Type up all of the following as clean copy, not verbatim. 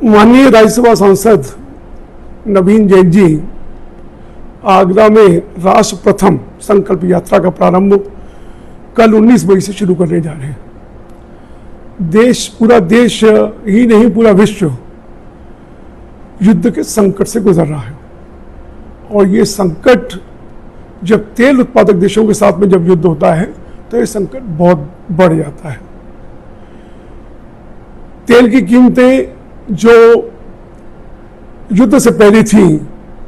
माननीय राज्यसभा सांसद नवीन जैन जी आगरा में राष्ट्र प्रथम संकल्प यात्रा का प्रारंभ कल 19 मई से शुरू करने जा रहे हैं। पूरा देश ही नहीं, पूरा विश्व युद्ध के संकट से गुजर रहा है और ये संकट जब तेल उत्पादक देशों के साथ में जब युद्ध होता है तो ये संकट बहुत बढ़ जाता है। तेल की कीमतें जो युद्ध से पहले थी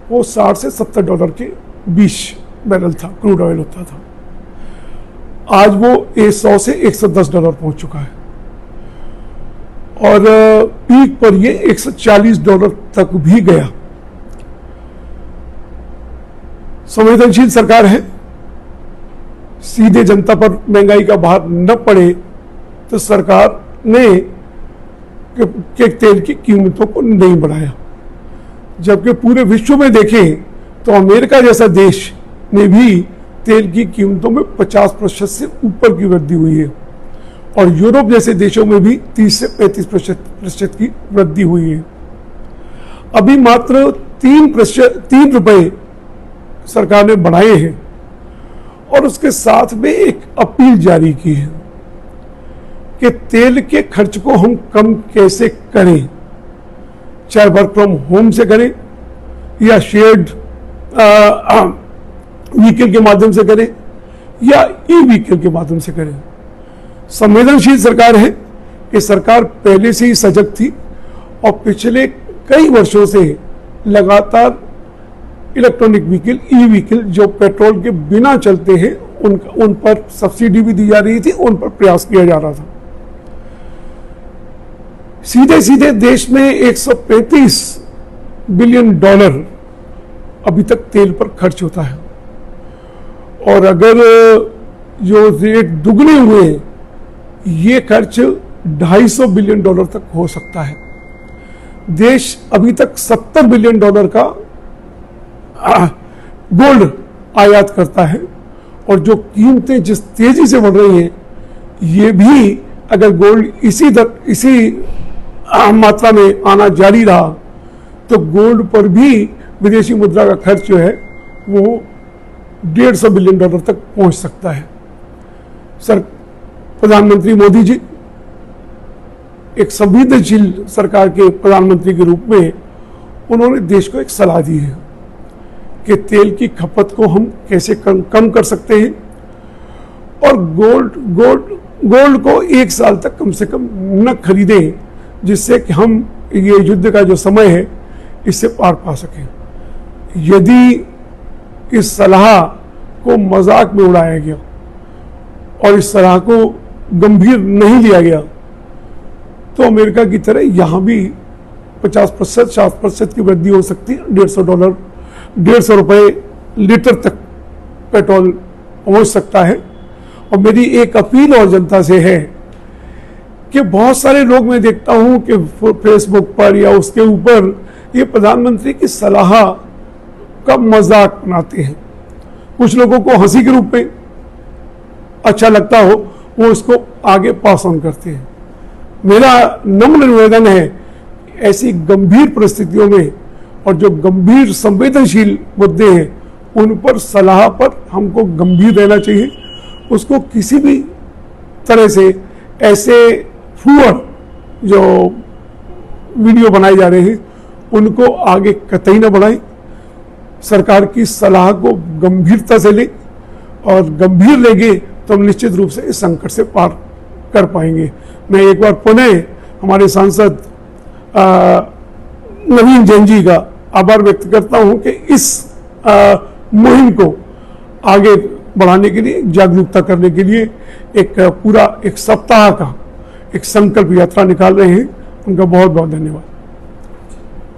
वो 60 से 70 डॉलर के बीच बैरल था, क्रूड ऑयल होता था। आज वो 100 से 110 डॉलर पहुंच चुका है और पीक पर ये 140 डॉलर तक भी गया। संवेदनशील सरकार है, सीधे जनता पर महंगाई का भार न पड़े तो सरकार ने के तेल की कीमतों को नहीं बढ़ाया। जबकि पूरे विश्व में देखें तो अमेरिका जैसा देश ने भी तेल की कीमतों में 50% से ऊपर की वृद्धि हुई है और यूरोप जैसे देशों में भी 30 से 35% की वृद्धि हुई है। अभी मात्र 3 रुपए सरकार ने बढ़ाए हैं और उसके साथ में एक अपील जारी की है कि तेल के खर्च को हम कम कैसे करें, चाहे वर्क फ्रॉम होम से करें या शेयर्ड व्हीकल के माध्यम से करें या ई व्हीकल के माध्यम से करें। संवेदनशील सरकार है कि सरकार पहले से ही सजग थी और पिछले कई वर्षों से लगातार इलेक्ट्रॉनिक व्हीकल, ई व्हीकल जो पेट्रोल के बिना चलते हैं उन पर सब्सिडी भी दी जा रही थी, उन पर प्रयास किया जा रहा था। सीधे सीधे देश में 135 बिलियन डॉलर अभी तक तेल पर खर्च होता है और अगर जो रेट दुगने हुए ये खर्च 250 बिलियन डॉलर तक हो सकता है। देश अभी तक 70 बिलियन डॉलर का गोल्ड आयात करता है और जो कीमतें जिस तेजी से बढ़ रही हैं ये भी अगर गोल्ड इसी मात्रा में आना जारी रहा तो गोल्ड पर भी विदेशी मुद्रा का खर्च जो है वो 150 बिलियन डॉलर तक पहुंच सकता है। प्रधानमंत्री मोदी जी एक संवेदनशील सरकार के प्रधानमंत्री के रूप में उन्होंने देश को एक सलाह दी है कि तेल की खपत को हम कैसे कम कर सकते हैं और गोल्ड को 1 साल तक कम से कम न खरीदें, जिससे कि हम ये युद्ध का जो समय है इससे पार पा सकें। यदि इस सलाह को मजाक में उड़ाया गया और इस सलाह को गंभीर नहीं लिया गया तो अमेरिका की तरह यहाँ भी 50% 60% की वृद्धि हो सकती है। 150 रुपए लीटर तक पेट्रोल पहुंच सकता है। और मेरी एक अपील और जनता से है कि बहुत सारे लोग मैं देखता हूं कि फेसबुक पर या उसके ऊपर ये प्रधानमंत्री की सलाह का मजाक बनाते हैं। कुछ लोगों को हंसी के रूप में अच्छा लगता हो वो इसको आगे पास ऑन करते हैं। मेरा नम्र निवेदन है ऐसी गंभीर परिस्थितियों में और जो गंभीर संवेदनशील मुद्दे हैं उन पर सलाह पर हमको गंभीर रहना चाहिए। उसको किसी भी तरह से ऐसे फूअर जो वीडियो बनाए जा रहे हैं उनको आगे कतई न बढ़ाएं। सरकार की सलाह को गंभीरता से लें और गंभीर लेंगे तो हम निश्चित रूप से इस संकट से पार कर पाएंगे। मैं एक बार पुनः हमारे सांसद नवीन जैन जी का आभार व्यक्त करता हूं कि इस मुहिम को आगे बढ़ाने के लिए, जागरूकता करने के लिए एक सप्ताह का एक संकल्प यात्रा निकाल रहे हैं। उनका बहुत बहुत धन्यवाद।